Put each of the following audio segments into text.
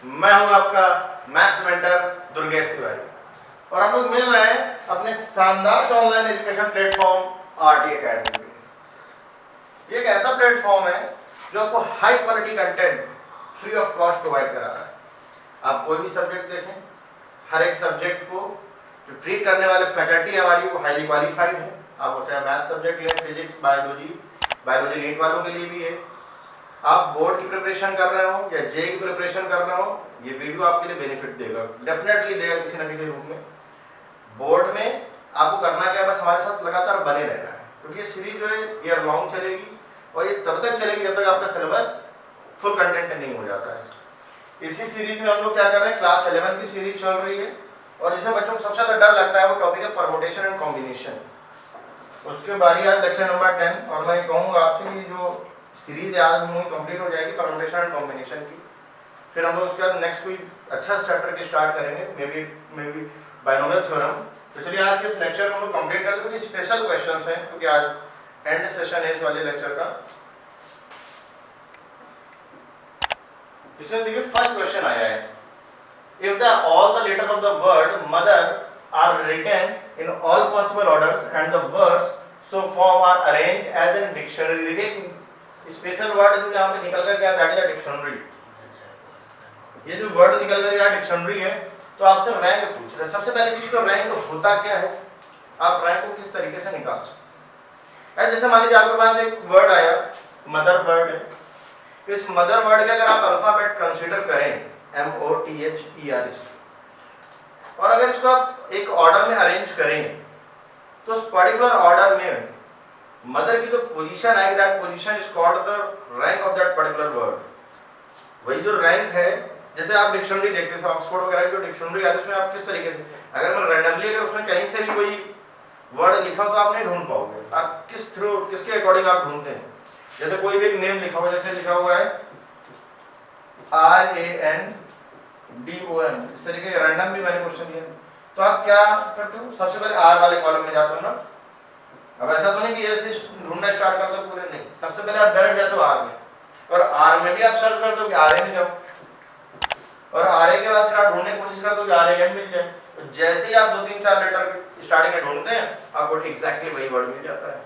मैं हूं आपका मैथ्स मेंटर दुर्गेश तिवारी और हम लोग मिल रहे हैं अपने शानदार से online education platform RT academy पे। ये एक ऐसा प्लेटफॉर्म है जो आपको high quality content free of cost provide करा रहा है। आप कोई भी सब्जेक्ट देखें, हर एक सब्जेक्ट को जो ट्रीट करने वाले फैकल्टी हमारी वो हाईली क्वालिफाइड है। आप चाहे मैथ्स सब्जेक्ट लें, फिजिक्स, बायोलॉजी नीट वालों के लिए भी है। आप बोर्ड की प्रिपरेशन कर रहे हो या जेई की प्रिपरेशन कर रहे हो, ये वीडियो आपके लिए बेनिफिट देगा, डेफिनेटली देगा किसी ना किसी रूप में। बोर्ड में आपको करना क्या है, बस हमारे साथ लगातार बने रहना है, क्योंकि ये सीरीज जो है ईयर लॉन्ग चलेगी और ये तब तक चलेगी जब तक आपका सिलेबस फुल कंटेंट नहीं हो जाता है। इसी सीरीज में हम लोग क्या कर रहे हैं, क्लास 11 की सीरीज चल रही है और जिसमें बच्चों को सबसे ज्यादा डर लगता है वो टॉपिक है परमुटेशन एंड कॉम्बिनेशन। उसके बारी आज लेक्चर नंबर 10 और मैं कहूँगा आपसे कि जो सीरीज आज हम कंप्लीट हो जाएगी परमुटेशन एंड कॉम्बिनेशन की। फिर हम लोग उसके बाद नेक्स्ट कोई अच्छा चैप्टर की स्टार्ट करेंगे, मे बी बाइनोमियल थ्योरम। तो चलिए आज के इस लेक्चर को हम लोग कंप्लीट कर लेते हैं। कुछ स्पेशल क्वेश्चंस हैं क्योंकि आज एंड सेशन है इस वाले लेक्चर का। इसमें देखिए फर्स्ट क्वेश्चन आया है, if the all the letters of the word mother are written in all possible orders and the words so formed are arranged as in dictionary. देखिए स्पेशल वर्ड जो यहाँ पे निकल कर गया दैट इज अ डिक्शनरी। ये जो word निकल कर गया डिक्शनरी है। तो आपसे रैंक पूछ रहे हैं। सबसे पहली चीज तो रैंक होता क्या है, आप रैंक को किस तरीके से निकाल सकते हैं। जैसे मान लीजिए आपके पास एक वर्ड आया, मदर वर्ड है। इस मदर वर्ड के अगर आप अल्फाबेट कंसीडर करें MOTHER और अगर इसको आप एक ऑर्डर में अरेंज करें तो उस पर्टिकुलर ऑर्डर में मदर की जो पोजीशन आएगी that position is called the rank of that particular word. वही जो रैंक है, जैसे आप डिक्शनरी देखते हैं ऑक्सफोर्ड वगैरह की जो डिक्शनरी आती है उसमें आप किस तरीके से, अगर मैं रैंडमली अगर उसमें कहीं से भी कोई वर्ड लिखा हो तो आप नहीं ढूंढ पाओगे। आप किसके अकॉर्डिंग आप ढूंढते हैं। जैसे कोई भी एक नेम लिखा हुआ, जैसे लिखा हुआ है RANDOM, इस तरीके का रैंडम भी मैंने क्वेश्चन दिया, तो आप क्या करते हो, सबसे पहले आर वाले कॉलम में जाते हो ना। अब ऐसा तो नहीं कि ऐसे ढूंढना स्टार्ट कर दो पूरे, नहीं, सबसे पहले आप डायरेक्ट जाते हो आर में और आर में भी आप सर्च करते हो कि आर में जाओ और आर के बाद फिर आप ढूंढने की कोशिश करते हो कि RAN मिल जाए। तो जैसे ही आप 2-3-4 लेटर स्टार्टिंग में ढूंढते हैं आपको एग्जैक्टली वही वर्ड मिल जाता है।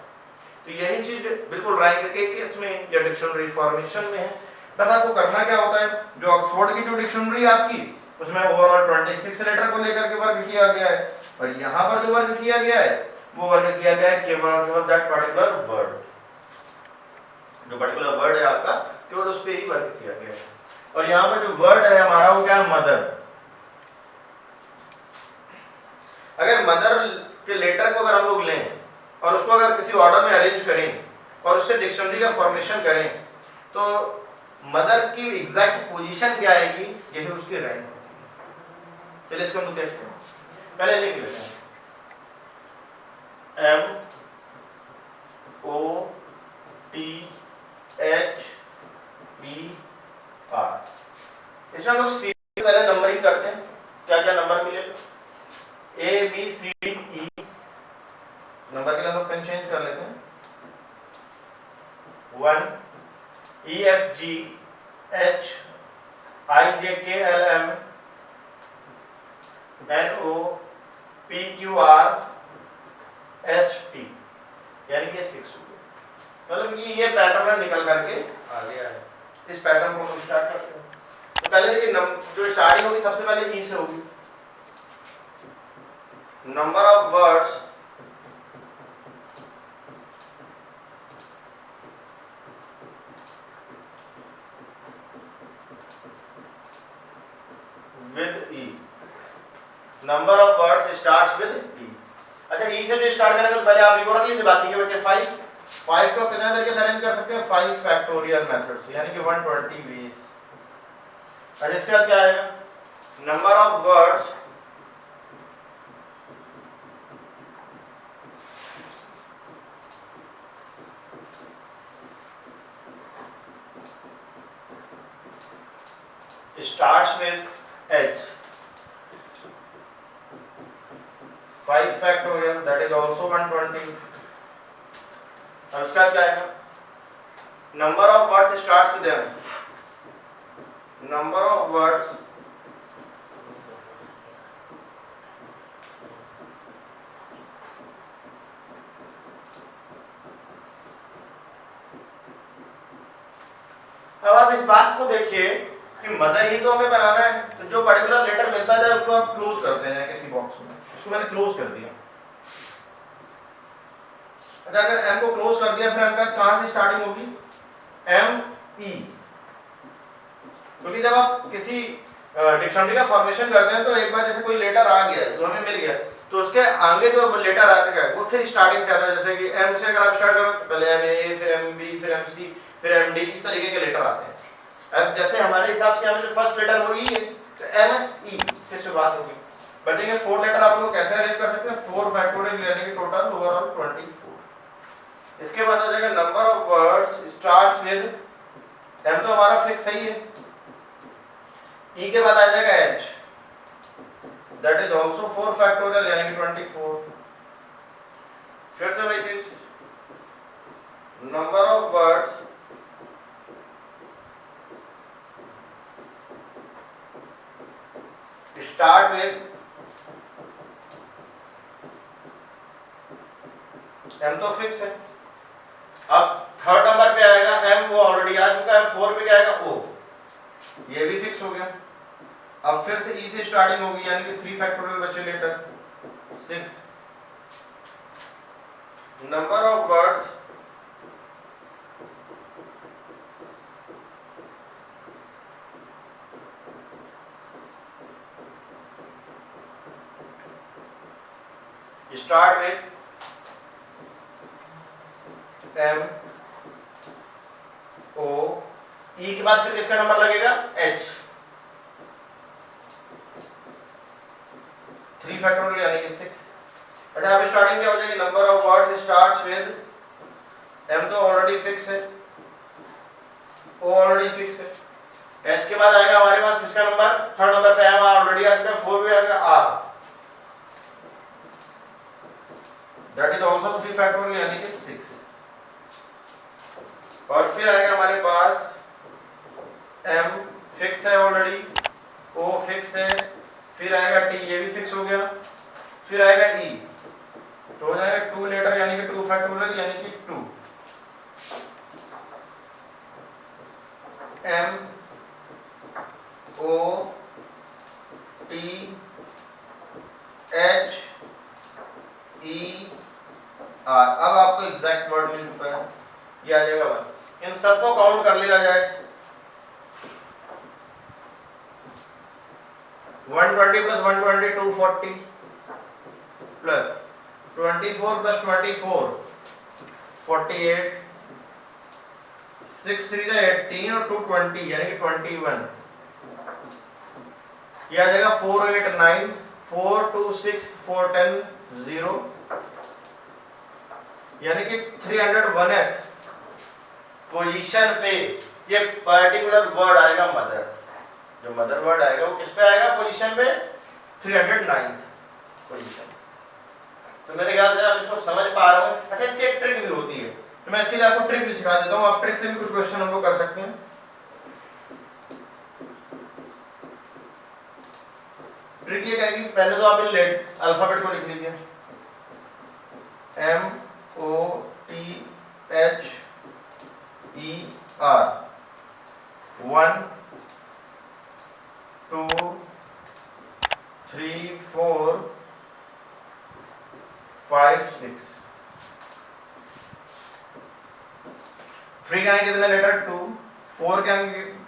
तो यही चीज बिल्कुल रैंक के केस में या डिक्शनरी फॉर्मेशन में है। बस आपको करना क्या होता है, जो ऑक्सफोर्ड की जो डिक्शनरी आपकी उसमें ओवरऑल 26 लेटर को लेकर के वर्ग किया गया है और यहाँ पर जो वर्ग किया गया है वो वर्ग किया गया है केवल और केवल दैट पर्टिकुलर वर्ड। जो पर्टिकुलर वर्ड है आपका केवल उस पे ही वर्ग किया गया है। और यहाँ पर जो वर्ड है हमारा वो क्या है, मदर। अगर मदर के लेटर को अगर हम लोग लें और उसको अगर किसी ऑर्डर में अरेंज करें और उससे डिक्शनरी का फॉर्मेशन करें तो मदर की एग्जैक्ट पोजीशन क्या आएगी, यही उसकी रैंक होती है। चलिए इसको हम लोग देखते हैं। पहले लिख लेते हैं MOTHER। इसमें हम लोग सी पहले नंबरिंग करते हैं, क्या क्या नंबर मिलेगा, ABCDE। नंबर के लिए हम लोग पेन चेंज कर लेते हैं, 1 EFGH IJKLM NOPQR ST, यानी कि 6 हो गया। मतलब कि ये पैटर्न निकल करके आ गया है। इस पैटर्न को हम स्टार्ट करते हैं। तो पहले देखिए जो स्टार्टिंग होगी सबसे पहले ई से होगी। Number of words with E. Number of words starts with E. अच्छा, ई से जो स्टार्ट करेंगे तो पहले आप इको रख लीजिए, बाकी के बचे 5 को कितने तरीके से अरेंज कर सकते हैं, 5 फैक्टोरियल मेथड से, यानी कि 120 वेज। अच्छा, इसके बाद क्या आएगा, number of words starts with H, 5 factorial, that is also 120। और उसका क्या आएगा, number of words starts with M, number of words को देखिए कि मदर ही तो हमें बनाना है, तो जो पर्टिकुलर लेटर मिलता जाए उसको आप क्लोज करते हैं किसी बॉक्स में। इसको मैंने क्लोज कर दिया। अच्छा, अगर m को क्लोज कर दिया, फिर m का कहां से स्टार्टिंग होगी? m e। क्योंकि जब आप किसी डिक्शनरी का फॉर्मेशन करते हैं तो एक बार जैसे कोई लेटर आ गया जो हमें मिल गया, तो उसके आगे जो लेटर आता है वो फिर स्टार्टिंग से आता है। जैसे कि m से अगर आप स्टार्ट करो तो पहले m a, फिर m b, फिर m c, फिर m d, इस तरीके के लेटर आते हैं। अब जैसे हमारे हिसाब से हमें जो फर्स्ट लेटर वो e है, तो m e से शुरुआत होगी। बचेंगे 4 लेटर। आप लोग कैसे अरेंज कर सकते हैं? 4 फैक्टोरियल यानी कि टोटल ओवरऑल 24। इसके बाद आ जाएगा number of words starts with m, तो हमारा फिक्स सही है। e के बाद आ जाएगा h, that is also 4 factorial यानी कि 24। फिर से वही चीज, number of words start with m, तो फिक्स है। अब थर्ड नंबर पे आएगा m, वो ऑलरेडी आ चुका है। 4 पे क्या आएगा? o, ये भी फिक्स हो गया। अब फिर से e से स्टार्टिंग होगी यानी कि 3 फैक्टोरियल बचे letter 6। Number of words start with m o, e के बाद फिर किसका नंबर लगेगा? h, 3 फैक्टोरियल यानी कि 6। अच्छा, अब स्टार्टिंग क्या हो जाएगी? Number of words starts with m, तो ऑलरेडी फिक्स है, o ऑलरेडी फिक्स है। s के बाद आएगा हमारे पास किसका नंबर? थर्ड नंबर पे m ऑलरेडी आ चुका है। 4 पे आएगा r, that is also 3 factorial यानी कि 6। और फिर आएगा हमारे पास m फिक्स है ऑलरेडी, o फिक्स है, फिर आएगा t, ये भी फिक्स हो गया, फिर आएगा e, तो हो जाएगा 2 लेटर यानी कि 2 फैक्टोरियल यानी कि 2। m o t h e r। अब आपको एग्जैक्ट वर्ड मिल चुका है, ये आ जाएगा 1। इन सबको काउंट कर लिया जाए, 120 प्लस 120 240 प्लस 24 प्लस 24 48, 6 3 18 और 2 20 यानी कि 21। ये आ जाएगा 4 8 9 4 2 6 4 10 0 यानी कि 301th पोजीशन पे ये पर्टिकुलर वर्ड आएगा मदर। जो मदर वर्ड आएगा वो किस पे आएगा पोजीशन पे? 309th position. तो मेरे ख्याल से आप इसको समझ पा रहे हो। अच्छा, इसकी एक ट्रिक भी होती है, तो मैं इसके लिए आपको ट्रिक भी सिखा देता हूँ। आप ट्रिक से भी कुछ क्वेश्चन हम लोग कर सकते हैं। ट्रिक ये है कि पहले तो आप इन अल्फाबेट को लिख लीजिए, M O T H E R, 1 2 3 4 5 6। Free के कितने लेटर? 2। 4 के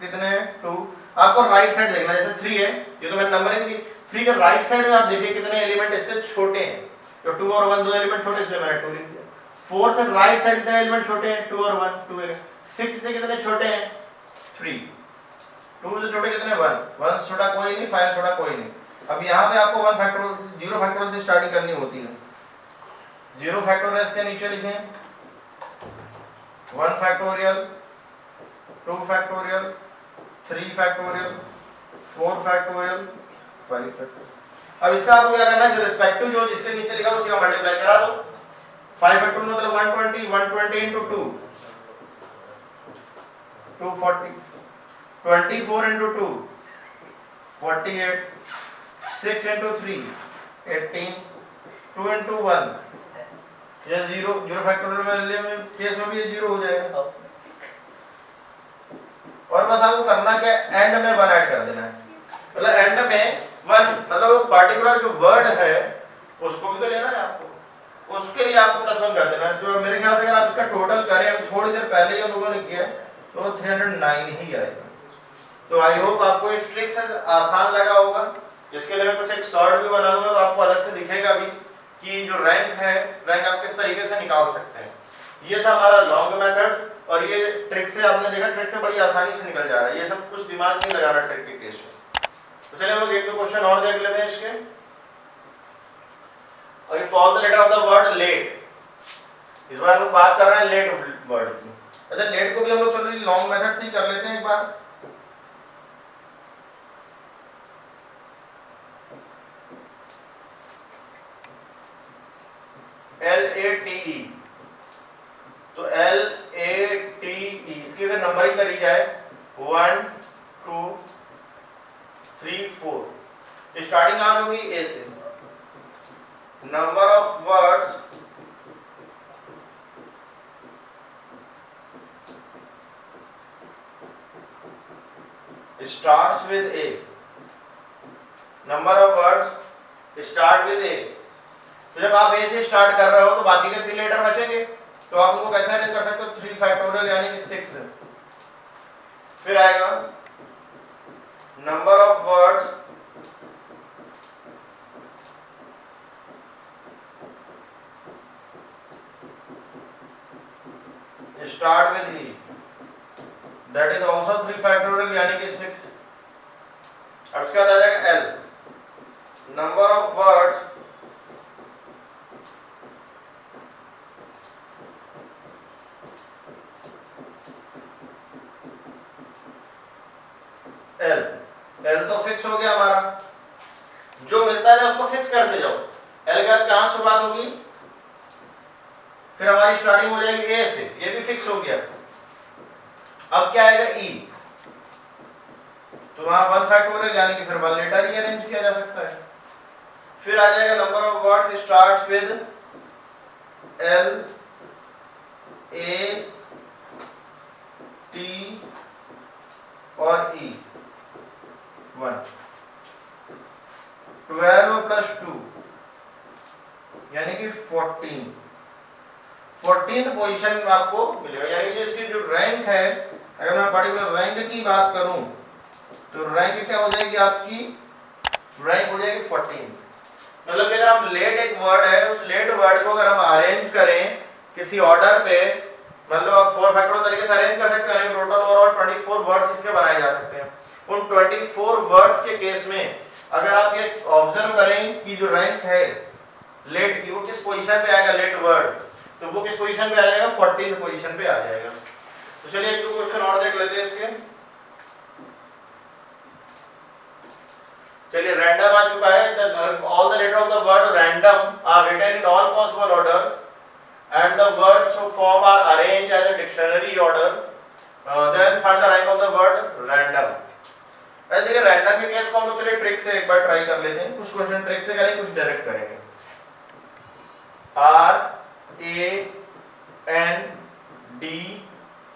कितने? 2। आपको राइट साइड देखना, जैसे 3 है, ये तो मैंने नंबरिंग दी। 3 के राइट साइड में आप देखिए कितने एलिमेंट इससे छोटे हैं, तो 2 और 1 दो एलिमेंट छोटे, इसलिए मैंने 2 लिख दिया। 4 से राइट साइड कितने एलिमेंट छोटे हैं? 2 और 1 2 एलिमेंट। 6 से कितने छोटे हैं? 3। 2 से छोटे कितने? 1 1 से छोटा कोई नहीं, 5 से छोटा कोई नहीं। अब यहाँ पे आपको 1 फैक्टोरियल 0 फैक्टोरियल से स्टार्टिंग करनी होती है। 0 फैक्टोरियल इसके नीचे लिखें, 1 factorial 2 factorial 3 factorial 4 factorial 5 factorial. अब इसका आपको क्या करना है? जो रिस्पेक्टिव जो जिसके नीचे लिखा उसी का मल्टीप्लाई करा दो। 5 फैक्टोरियल मतलब 120 120 into 2 240, 24 into 2 48, 6 into 3 18, 2 into 1 ये 0 0 फैक्टोरियल में केस में भी ये 0 हो जाएगा। और बस आपको करना क्या है, एंड में 1 ऐड कर देना है। मतलब एंड में 1 मतलब वो पार्टिकुलर जो वर्ड है उसको भी तो लेना है आपको, उसके लिए आपको +1 कर देना है। तो मेरे ख्याल से अगर आप इसका टोटल करें, अब थोड़ी देर पहले ही हम लोगों ने किया तो 309 ही आएगा। तो आई होप आपको इस ट्रिक से आसान लगा होगा। इसके लिए मैं कुछ एक शॉर्ट भी बना दूंगा तो आपको अलग से दिखेगा भी कि जो रैंक है, रैंक आप किस तरीके से निकाल सकते हैं। ये था हमारा लॉन्ग मेथड, और ये ट्रिक से आपने देखा, ट्रिक से बड़ी आसानी से निकल जा रहा है। ये सब कुछ दिमाग नहीं लगाना ट्रिक के केस में। तो चलिए हम लोग एक दो क्वेश्चन और देख लेते हैं इसके। और ये for the letter of the word let, इस बार हम लोग बात कर रहे हैं लेट वर्ड की। अच्छा, लेट को भी हम लोग चलो लॉन्ग मेथड से ही कर लेते हैं एक बार। LATE, तो LATE इसकी अगर नंबरिंग करी जाए 1 2 3 4, स्टार्टिंग कहां से होगी, A से। Number of words starts with A, number of words start with A। तो जब आप A से स्टार्ट कर रहे हो तो बाकी के 3 लेटर बचेंगे, तो आप उनको कैसे अरेंज कर सकते हो, 3 फैक्टोरियल यानी कि 6। फिर आएगा number of words start with E, that is also 3 factorial यानी कि 6। अब उसके बाद आ जाएगा L, number of words L तो फिक्स हो गया हमारा, जो मिलता है उसको फिक्स करते जाओ। L के बाद कहां शुरुआत होगी, फिर हमारी स्टार्टिंग हो जाएगी A से, ये भी फिक्स हो गया। अब क्या आएगा E, तो वहां 1 फैक्टोरियल यानी कि फिर 1 लेटर ही अरेंज किया जा सकता है। फिर आ जाएगा number of words starts with L A T और E, 1। 12 प्लस 2 यानी कि 14th पोजीशन में आपको मिलेगा। यानी कि इसकी जो रैंक है, अगर मैं पर्टिकुलर रैंक की बात करूं तो रैंक क्या हो जाएगी आपकी, रैंक हो जाएगी 14th। मतलब कि अगर हम लेट एक वर्ड है, उस लेट वर्ड को अगर हम अरेंज करें किसी ऑर्डर पे, मतलब आप 4 फैक्टोरियल तरीके से अरेंज कर सकते हैं। टोटल ओवरऑल 24 वर्ड्स इसके बनाए जा सकते हैं। उन 24 वर्ड्स के केस में अगर आप ये ऑब्जर्व करें कि जो रैंक है लेट की, वो किस पोजीशन पे आएगा, लेट वर्ड, तो वो किस पोजीशन पे आ जाएगा, 14th पोजीशन पे आ जाएगा। तो चलिए एक दो क्वेश्चन और देख लेते हैं इसके। चलिए रैंडम आ चुका है। All the letter of the word random are written in all possible orders and the words so form are arranged as a dictionary order, then find the rank of the word random। ऐसे देखिए random के case को हम लोग चलिए trick से एक बार try कर लेते हैं। कुछ क्वेश्चन ट्रिक से करेंगे, कुछ डायरेक्ट करेंगे।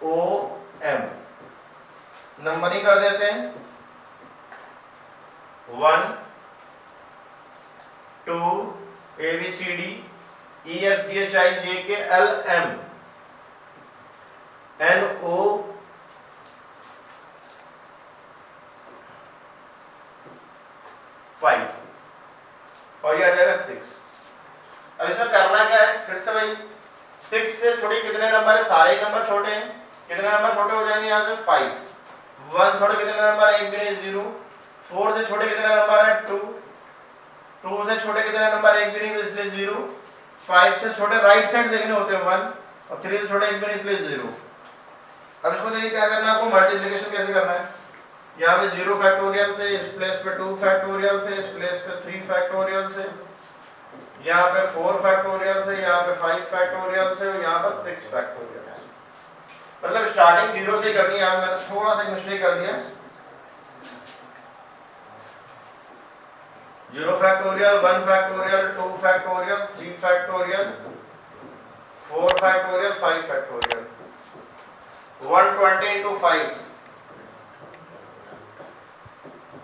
RANDOM नंबरिंग कर देते हैं 1 2 ABCD EFGHIJK LM NO 5 और ये आ जाएगा 6। अब इसमें करना क्या है, फिर से भाई 6 से छोटे कितने नंबर है, सारे ही नंबर छोटे हैं। कितने नंबर छोटे हो जाएंगे यहाँ से 5। 1 छोटे कितने नंबर है, 1 भी नहीं 0। 4 से छोटे कितने नंबर है 2। 2 से छोटे कितने नंबर है, 1 भी नहीं तो इसलिए 0। 5 से छोटे राइट साइड देखने होते हैं 1, और 3 से छोटे 1 भी नहीं इसलिए 0। अब इसको देखिए क्या करना है आपको, मल्टीप्लिकेशन कैसे करना है। यहाँ पे 0 फैक्टोरियल से, इस प्लेस पे 2 फैक्टोरियल से, इस प्लेस पे 3 फैक्टोरियल से, यहाँ पे 4 फैक्टोरियल से, यहाँ पे 5 फैक्टोरियल से, और यहाँ पर 6 फैक्टोरियल से। मतलब स्टार्टिंग 0 से ही करनी है। मैंने थोड़ा सा मिस्टेक कर दिया। 0 factorial, 1 factorial, 2 factorial, 3 factorial, 4 factorial, 5 factorial. 120 into 5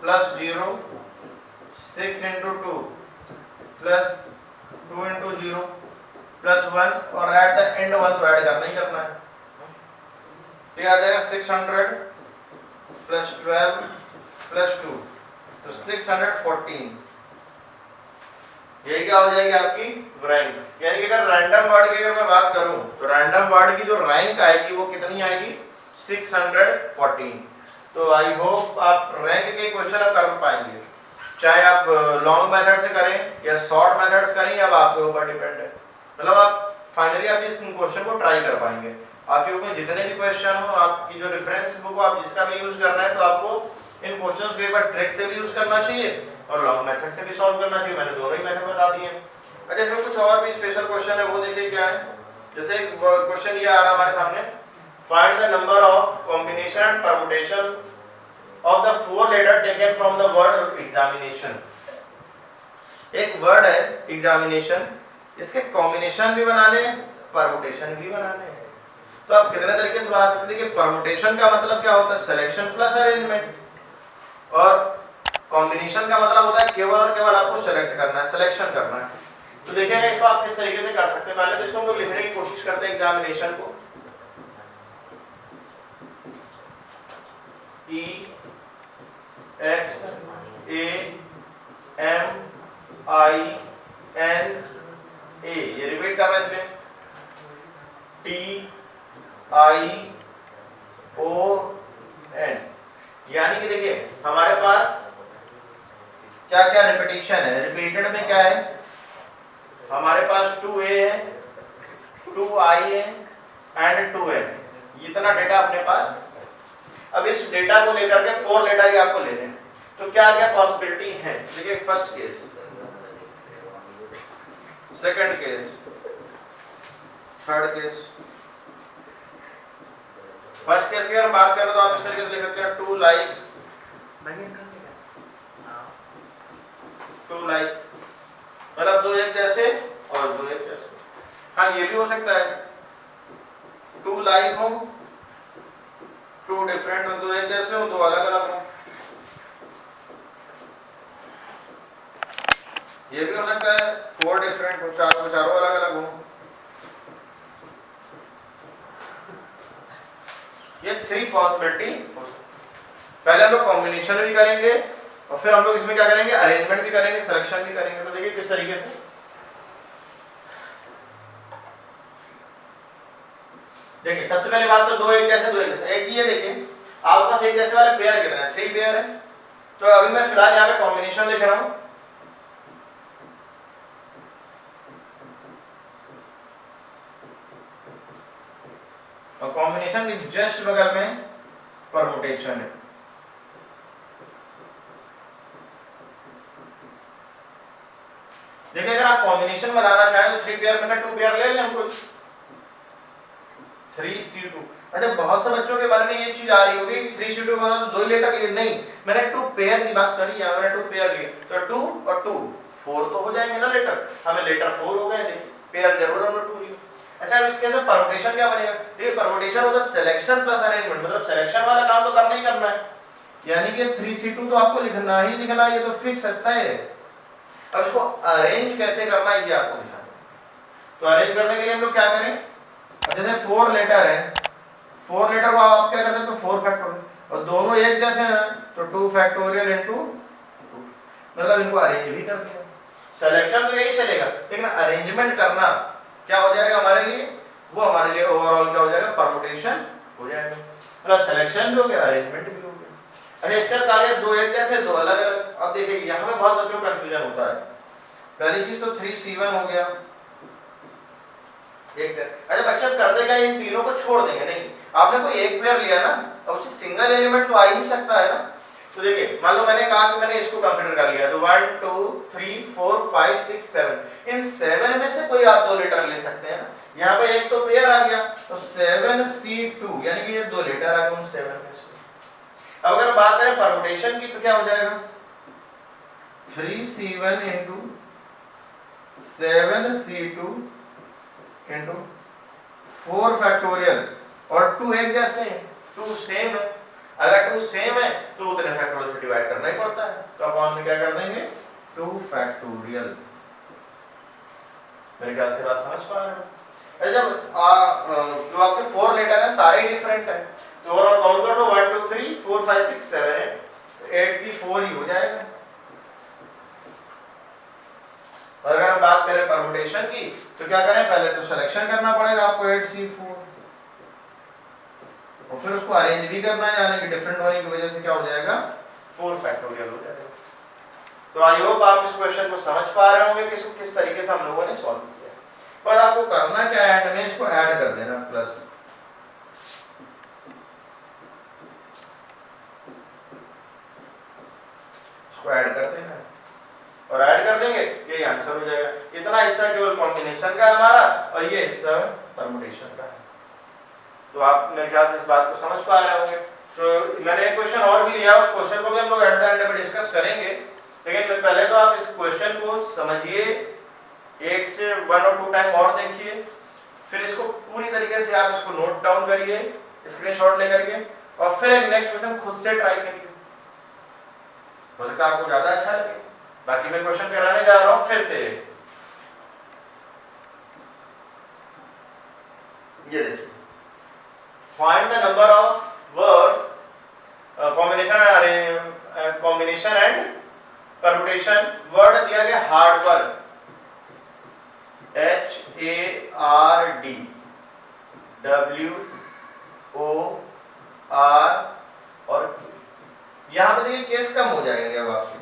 plus 0 6 into 2 plus 2 into 0 plus 1 और एट द एंड 1 तो ऐड करना ही करना है। तो ये आ जाएगा 600 प्लस 12 प्लस 2 तो 614। यही क्या हो जाएगी आपकी रैंक। यानी कि अगर रैंडम वर्ड की अगर मैं बात करूं तो रैंडम वर्ड की जो रैंक आएगी वो कितनी आएगी 614। तो आई होप आप रैंक के क्वेश्चन अब कर पाएंगे, चाहे आप लॉन्ग मेथड से करें या शॉर्ट मेथड से करें, या आपके ऊपर डिपेंड है। मतलब आप फाइनली आप इस क्वेश्चन को ट्राई कर पाएंगे। आपके ऊपर जितने भी क्वेश्चन हो, आपकी जो रेफरेंस बुक आप जिसका भी यूज कर रहे हैं, तो आपको इन क्वेश्चंस को एक बार ट्रिक से भी यूज करना चाहिए और लॉन्ग मेथड से भी सॉल्व करना चाहिए। मैंने दोनों ही मेथड बता दिए। अच्छा, इसमें कुछ और भी स्पेशल क्वेश्चन है, वो देखिए क्या है। जैसे एक क्वेश्चन ये आ रहा है हमारे सामने, find the number of combination and permutation of the 4 letter taken from the word examination. एक वर्ड है एग्जामिनेशन, इसके कॉम्बिनेशन भी बनाने हैं, परम्यूटेशन भी बनाने हैं। तो आप कितने तरीके से बना सकते हैं कि परम्यूटेशन का मतलब क्या होता है सिलेक्शन प्लस अरेंजमेंट, और कॉम्बिनेशन का मतलब होता है केवल और केवल आपको सेलेक्ट करना है, सिलेक्शन करना है। तो देखिएगा इसको आप किस तरीके से कर सकते हैं। पहले तो इसको हम लोग लिखने की कोशिश करते हैं एग्जामिनेशन को, E X A M I N A, ये रिपीट कर रहा है इसमें T I O N। यानी कि देखिए हमारे पास क्या क्या रिपीटेशन है। रिपीटेड में क्या है, हमारे पास 2A है, 2I है एंड 2N, इतना डेटा अपने पास। अब इस डेटा को लेकर के 4 लेटर ही आपको लेने हैं। तो क्या क्या पॉसिबिलिटी है, देखिए first case, second case, third case. First case की अगर बात करें तो आप इस तरीके से लिख सकते हैं 2 लाइक, 2 लाइक मतलब 2 एक जैसे और 2 एक जैसे। हाँ, ये भी हो सकता है 2 लाइक हो, 2 डिफरेंट हो, 2 एक जैसे हो, 2 अलग अलग हो। ये भी हो सकता है 4 डिफरेंट हो, चारों अलग अलग हो। ये 3 पॉसिबिलिटी हो सकती है। पहले हम लोग कॉम्बिनेशन भी करेंगे और फिर हम लोग इसमें क्या करेंगे, अरेंजमेंट भी करेंगे, सिलेक्शन भी करेंगे। तो देखिए किस तरीके से। देखिए सबसे पहली बात तो 2 एक जैसे, 2 एक जैसे। एक ये देखिए आपके पास एक जैसे वाले पेयर कितने हैं, 3 पेयर है। तो अभी मैं फिलहाल यहाँ पे कॉम्बिनेशन लिख रहा हूँ। और कॉम्बिनेशन के जस्ट बगल में परम्यूटेशन है। देखिए अगर आप कॉम्बिनेशन बनाना चाहें तो 3 पेयर में से 2 पेयर ले लें हम कुछ 3C2। अच्छा, बहुत से बच्चों के मन में ये चीज आ रही होगी 3C2 का मतलब 2 लेटर लिए, नहीं, मैंने 2 पेयर की बात करी है। मैंने 2 पेयर लिए तो 2 और 2 4 तो हो जाएंगे ना लेटर, हमें लेटर 4 हो गए। देखिए पेयर जरूर हमने 2 लिए। अच्छा, अब इसके अंदर परम्यूटेशन क्या बनेगा, देखिए परम्यूटेशन होता है सिलेक्शन प्लस अरेंजमेंट, मतलब सिलेक्शन वाला काम तो करना ही करना है। यानी कि 3C2 तो आपको लिखना ही लिखना, ये तो फिक्स है। अब इसको अरेंज कैसे करना है ये आपको ध्यान है। तो अरेंज करने के लिए हम लोग क्या करें, अब जैसे 4 लेटर है, 4 लेटर को आप क्या कर सकते हो 4 फैक्टोरियल, और दोनों एक जैसे हैं तो 2 फैक्टोरियल इनटू 2, मतलब इनको अरेंज भी कर दिया। सिलेक्शन तो यही चलेगा, लेकिन अरेंजमेंट करना क्या हो जाएगा हमारे लिए, वो हमारे लिए ओवरऑल क्या हो जाएगा, परम्यूटेशन हो जाएगा। मतलब सिलेक्शन भी हो गया, अरेंजमेंट भी हो गया। अच्छा, इसका कार्य 2 एक जैसे 2 अलग अलग। अब देखिए यहाँ पे बहुत बच्चों को कंफ्यूजन होता है। पहली चीज तो 3C1 हो गया एक। अच्छा बच्चे अब कर देगा इन तीनों को छोड़ देंगे, नहीं, आपने कोई एक पेयर लिया ना, अब उससे सिंगल एलिमेंट तो आ ही सकता है ना। तो देखिए मान लो मैंने कहा कि मैंने इसको कंसीडर कर लिया, तो 1 2 3 4 5 6 7, इन 7 में से कोई आप 2 लेटर ले सकते हैं ना। यहाँ पे एक तो पेयर आ गया तो 7C2, यानी कि ये 2 लेटर आ गए उन 7 में से। अब अगर बात करें परम्यूटेशन की तो क्या हो जाएगा, 3C1 into 7C2 into 4 factorial, और 2 एक जैसे हैं, 2 सेम है, अगर 2 सेम है तो उतने फैक्टोरियल से डिवाइड करना ही पड़ता है, तो अपॉन में क्या कर देंगे 2 फैक्टोरियल। मेरे ख्याल से बात समझ पा रहे हो। जब जो आपके 4 लेटर है सारे ही डिफरेंट है, तो ओवरऑल काउंट कर लो 1 2 3 4 5 6 7 8, 8 सी 4 ही हो जाएगा। और अगर हम बात करें परमुटेशन की तो क्या करें, पहले तो सिलेक्शन करना पड़ेगा आपको 8C4 और फिर उसको अरेंज भी करना है, यानी कि डिफरेंट होने की वजह से क्या हो जाएगा 4 फैक्टोरियल हो जाएगा। तो आई होप आप इस क्वेश्चन को समझ पा रहे होंगे कि इसको किस तरीके से हम लोगों ने सॉल्व किया। पर आपको करना क्या है, एंड में इसको ऐड कर देना प्लस, इसको ऐड कर देना और ऐड कर देंगे यही आंसर हो जाएगा। इतना हिस्सा केवल कॉम्बिनेशन का है हमारा और ये हिस्सा परमुटेशन का है। तो आप मेरे ख्याल से इस बात को समझ पा रहे होंगे। तो मैंने एक क्वेश्चन और भी लिया, उस क्वेश्चन को भी हम लोग एट द एंड में डिस्कस करेंगे, लेकिन पहले तो आप इस क्वेश्चन को समझिए, एक से 1 और 2 टाइम और देखिए, फिर इसको पूरी तरीके से आप इसको नोट डाउन करिए स्क्रीनशॉट लेकर के, और फिर एक नेक्स्ट क्वेश्चन खुद से ट्राई करिए, हो सकता है आपको ज्यादा अच्छा लगे। बाकी मैं क्वेश्चन कराने जा रहा हूं फिर से, ये देखिए, find the number of words combination and permutation. Word दिया गया हार्ड वर्क HARD WOR और यहाँ पे देखिए केस कम हो जाएंगे अब आपके,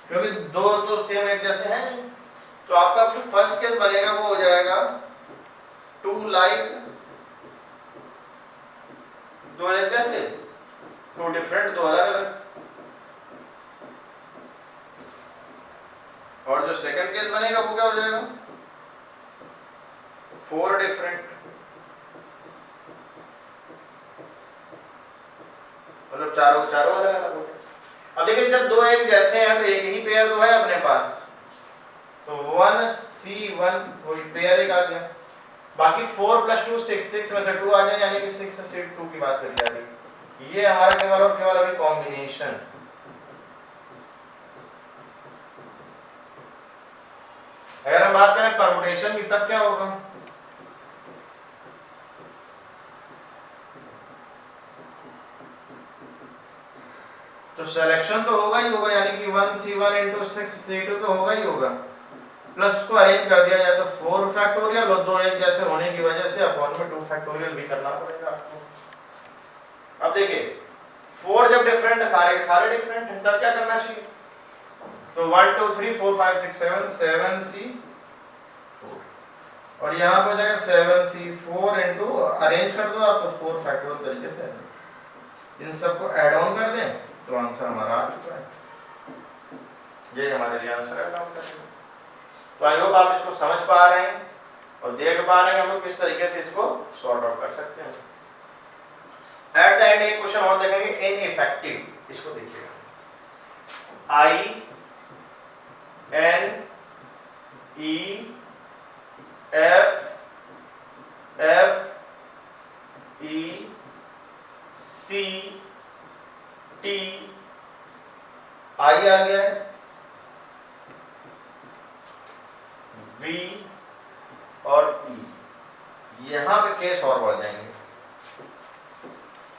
क्योंकि दो तो सेम एक जैसे हैं। तो आपका जो फर्स्ट केस बनेगा वो हो जाएगा 2 लाइक, 2 एक जैसे, 2 डिफरेंट, 2 अलग अलग। और जो सेकंड केस बनेगा वो क्या हो जाएगा 4 डिफरेंट, मतलब चारों चारों अलग अलग हो गए। अब देखिए जब 2 एक जैसे हैं तो एक ही पेयर तो है अपने पास, तो 1C1 वही पेयर एक आ गया, बाकी 4 + 2 6, 6 में से 2 आ जाए, यानी कि 6 से 2 की बात करी जा रही है। ये हमारा केवल और केवल अभी कॉम्बिनेशन। अगर हम बात करें परमुटेशन की तब क्या होगा, तो सिलेक्शन तो होगा ही होगा, यानी कि 1C1 × 6C2 तो होगा ही होगा, प्लस को अरेंज कर दिया जाए तो 4 फैक्टोरियल, और 2 एक जैसे होने की वजह से अपॉन में 2 फैक्टोरियल भी करना पड़ेगा आपको। अब देखिए 4 जब डिफरेंट है, सारे सारे डिफरेंट हैं, तब क्या करना चाहिए, तो 1 2 3 4 5 6 7 7C4, और यहाँ पे हो जाएगा 7C4 × अरेंज कर दो आप तो 4 फैक्टोरियल तरीके से, इन सबको ऐड ऑन कर दें तो आंसर हमारा आ चुका है। ये हमारे लिए आंसर है काम करने। तो आई होप आप इसको समझ पा रहे हैं और देख पा रहे हैं हम लोग किस तरीके से इसको सॉर्ट आउट कर सकते हैं। एट द एंड एक क्वेश्चन और देखेंगे, इनइफेक्टिव, इसको देखिएगा, INEFFECT, आई आ गया है, V और E, यहां पे केस और बढ़ जाएंगे।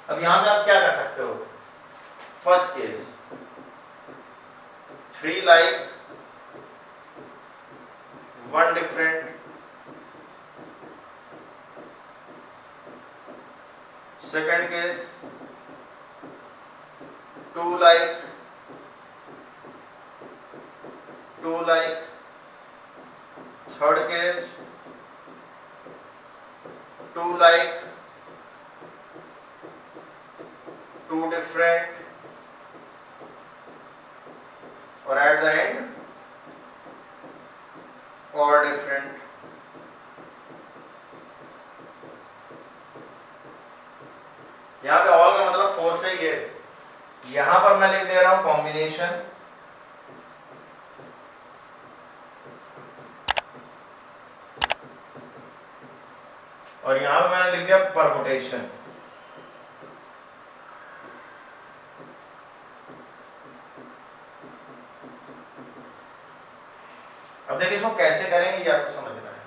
अब यहां पे आप क्या कर सकते हो, first case 3 like 1 different, second case 2 like 2 like, third case 2 like 2 different, और एट द एंड और डिफरेंट। यहां पे ऑल का मतलब 4 से ही है, यहां पर मैं लिख दे रहा हूं कॉम्बिनेशन, और यहां पे मैंने लिख दिया परमुटेशन। अब देखिए इसको कैसे करेंगे ये आपको समझना है।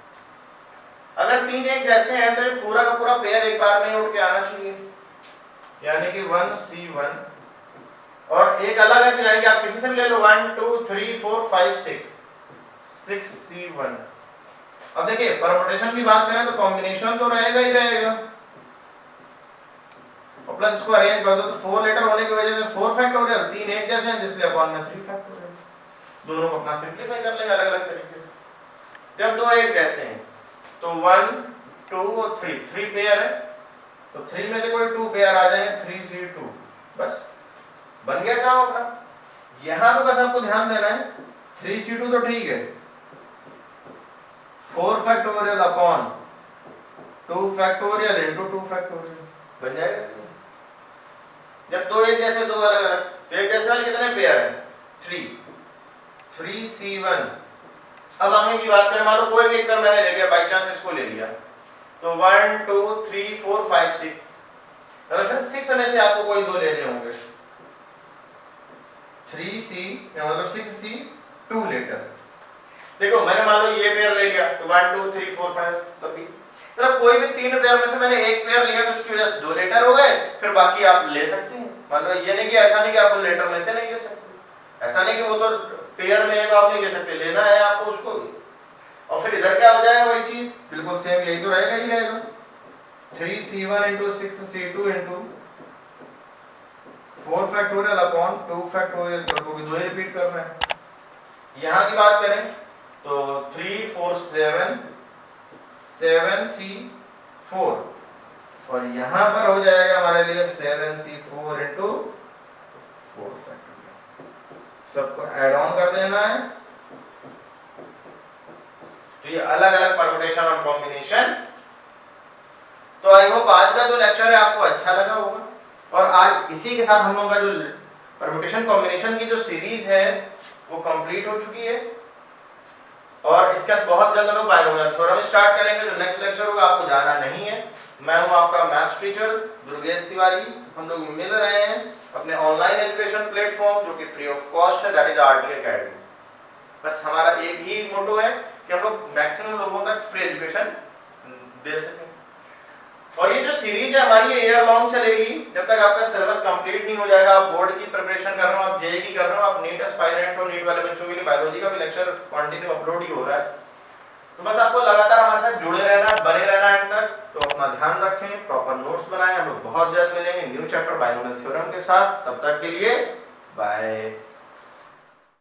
अगर तीन एक जैसे हैं तो ये पूरा का पूरा पेयर एक बार में ही उठ के आना चाहिए, यानी कि 1C1 और एक अलग है तो यानी कि आप किसी से भी ले लो 1 2 3 4 5 6C1। अब देखिए परमुटेशन की बात करें तो कॉम्बिनेशन तो रहेगा ही रहेगा, और प्लस इसको अरेंज कर दो तो 4 लेटर होने की वजह से 4 फैक्टोरियल, तीन एक जैसे हैं जिसलिए अपॉन में 3 फैक्टोरियल। दोनों को अपना सिंपलीफाई कर लेंगे अलग अलग तरीके से। जब दो एक जैसे हैं तो 1 2 और 3 पेयर है तो 3 में से कोई 2 पेयर आ जाएंगे 3C2, बस बन गया काम अपना। यहां पे बस आपको ध्यान देना है 3C2 तो ठीक है, 4 factorial upon 2 factorial into 2 factorial बन जाएगा। जब दो एक जैसे दो अलग अलग, तो एक जैसे वाले कितने पेयर हैं 3C1। अब आगे की बात करें, मान लो कोई भी एक पेयर मैंने ले लिया, बाई चांस इसको ले लिया तो 1 2 3 4 5 6, रेफरेंस 6 में से आपको कोई दो लेने होंगे, 3C या मतलब 6C2 लेटर। देखो मैंने मान लो ये पेयर ले लिया तो 1 2 3 4 5, तभी मतलब कोई भी तीन पेयर में से मैंने एक पेयर लिया तो उसकी वजह से दो लेटर हो गए, फिर बाकी आप ले सकते हैं। मान लो ये नहीं कि ऐसा नहीं कि आप उन लेटर में से नहीं ले सकते, ऐसा नहीं कि वो तो पेयर में है तो आप नहीं ले सकते, लेना है आपको उसको भी। और फिर इधर क्या हो जाएगा वही चीज बिल्कुल सेम, यही तो रहेगा ही रहेगा 3C1 into 6C2 into 4 factorial upon 2 factorial, क्योंकि दो ही रिपीट कर रहे हैं। यहाँ की बात करें तो 3 4 7 7C4 और यहाँ पर हो जाएगा हमारे लिए 7C4 इंटू 4 फैक्टोरियल, सबको ऐड ऑन कर देना है। तो ये अलग अलग परमुटेशन और कॉम्बिनेशन। तो आई होप आज का जो लेक्चर है आपको अच्छा लगा होगा, और आज इसी के साथ हम लोगों का जो परमुटेशन कॉम्बिनेशन की जो सीरीज है वो कंप्लीट हो चुकी है, और इसके बाद बहुत जल्द हम लोग बायनोमियल थ्योरम स्टार्ट करेंगे। जो नेक्स्ट लेक्चर होगा आपको जाना नहीं है। मैं हूं आपका मैथ्स टीचर दुर्गेश तिवारी। हम लोग मिल रहे हैं अपने ऑनलाइन एजुकेशन प्लेटफॉर्म जो कि फ्री ऑफ कॉस्ट है, दैट इज आरटी एकेडमी। बस हमारा एक ही मोटो है कि हम लोग मैक्सिमम लोगों तक फ्री एजुकेशन दे सकें। और ये जो सीरीज है हमारी ईयर लॉन्ग चलेगी जब तक आपका सिलेबस कंप्लीट नहीं हो जाएगा। आप बोर्ड की प्रिपरेशन कर रहे हो, आप जेईई की कर रहे हो, आप नीट एस्पायरेंट हो, नीट वाले बच्चों के लिए बायोलॉजी का भी लेक्चर कंटिन्यू अपलोड ही हो रहा है। तो बस आपको लगातार हमारे साथ जुड़े रहना, बने रहना एंड तक। तो अपना ध्यान रखें, प्रॉपर नोट्स बनाएं। हम लोग बहुत जल्द मिलेंगे न्यू चैप्टर बायनोमियल थ्योरम के साथ। तब तक के लिए बाय।